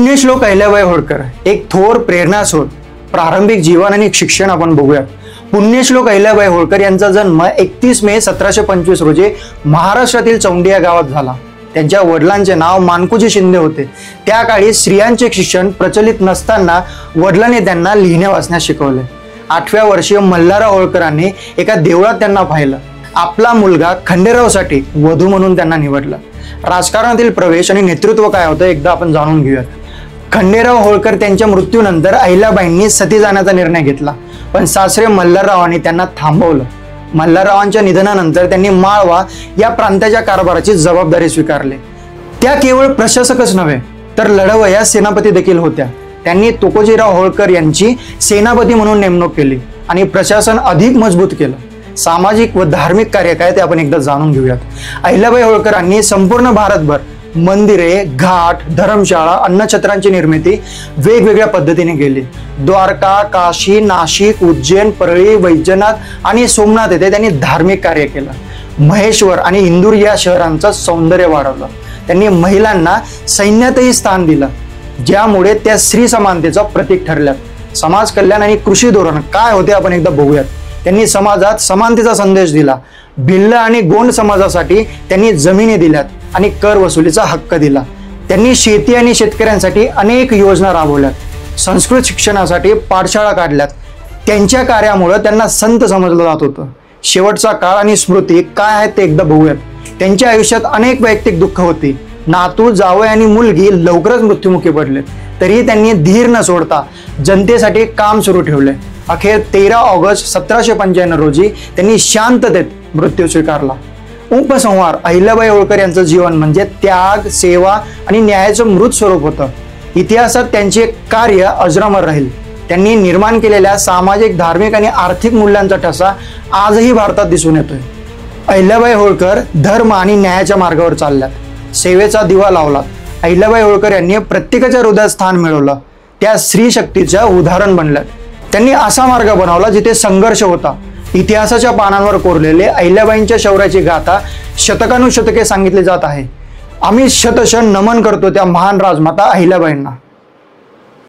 पुण्यश्लोक अहिल्याबाई होळकर एक थोर प्रेरणास्रोत, प्रारंभिक जीवन आणि शिक्षण आपण बघूयात। पुण्यश्लोक अहिल्याबाई होळकर यांचा जन्म 31 मे 1725 रोजी महाराष्ट्रातील चौंडी या गावात झाला। त्यांच्या वडिलांचे नाव मानकोजी शिंदे होते। त्या काळी स्त्रियांचे शिक्षण प्रचलित नसताना वडिलांनी त्यांना लिहिण्या वाचण्यास शिकवले। 8व्या वर्षी मल्हारराव होळकरांनी एका देवळात त्यांना पाहिलं। आपला मुलगा खंडेरावसाठी वधू म्हणून त्यांना निवडलं। राजकारणातील प्रवेश आणि नेतृत्व काय होतं एकदा आपण जाणून घेऊयात। खंडेराव होळकर त्यांच्या मृत्यूनंतर अहिल्याबाईंनी सती जाण्याचा निर्णय घेतला, पण सासरे मल्हाररावांनी त्यांना थांबवलं। मल्हाररावांच्या निधनानंतर त्यांनी माळवा या प्रांताच्या कारभाराची जबाबदारी स्वीकारली। त्या केवळ प्रशासकच नव्हे तर लढवय्या सेनापती देखील होत्या। त्यांनी तुकोजीराव होळकर यांची सेनापती म्हणून नेमणूक केली आणि प्रशासन अधिक मजबूत केलं। सामाजिक व धार्मिक कार्य काय ते आपण एकदा जाणून घेऊयात। अहिल्याबाई होळकरांनी संपूर्ण भारतभर मंदिरे, घाट, धर्मशाळा, अन्नछत्रांची निर्मिती वेगवेगळ्या पद्धतीने केली। द्वारका, काशी, नाशिक, उज्जैन, परळी, वैजनाथ आणि सोमनाथ येथे त्यांनी धार्मिक कार्य केलं। महेश्वर आणि इंदूर या शहरांचं सौंदर्य वाढवलं। त्यांनी महिलांना सैन्यातही स्थान दिलं, ज्यामुळे त्या स्त्री समानतेचं प्रतीक ठरल्यात। समाज कल्याण आणि कृषी धोरण काय होते आपण एकदा बघूयात। त्यांनी समाजात समानतेचा संदेश दिला। भिल्ल आणि गोंड समाजासाठी त्यांनी जमिनी दिल्यात आणि कर वसुलीचा हक्क दिला। त्यांनी शेती आणि शेतकऱ्यांसाठी अनेक योजना राबवल्यात। संस्कृत शिक्षणासाठी पाठशाळा काढल्यात। त्यांच्या कार्यामुळे त्यांना संत समजलं जात होतं। शेवटचा काळ आणि स्मृती काय आहेत ते एकदा बघूयात। त्यांच्या आयुष्यात अनेक वैयक्तिक दुःख होती। नातू, जावई आणि मुलगी लवकरच मृत्युमुखी पडले, तरी त्यांनी धीर न सोडता जनतेसाठी काम सुरू ठेवले। अखेर 13 ऑगस्ट 1795 रोजी त्यांनी शांततेत मृत्यू स्वीकारला। उपसंहार अहिल्याबाई होळकर यांचं जीवन म्हणजे त्याग, सेवा आणि न्यायाचं मृत स्वरूप होतं। इतिहासात त्यांचे कार्य अजरामर राहील। त्यांनी निर्माण केलेल्या सामाजिक, धार्मिक आणि आर्थिक मूल्यांचा ठसा आजही भारतात दिसून येतोय। अहिल्याबाई होळकर धर्म आणि न्यायाच्या मार्गावर चालल्यात, सेवेचा दिवा लावला। अहिल्याबाई होळकर यांनी प्रत्येकाच्या हृदयात स्थान मिळवलं। त्या स्त्री शक्तीच्या उदाहरण बनल्यात। त्यांनी असा मार्ग बनवला जिथे संघर्ष होता। इतिहासाच्या पानांवर कोरलेले अहिल्याबाईंच्या शौर्याची गाथा शतकानुशतके सांगितली जात आहे। आम्ही शतश नमन करतो त्या महान राजमाता अहिल्याबाईंना।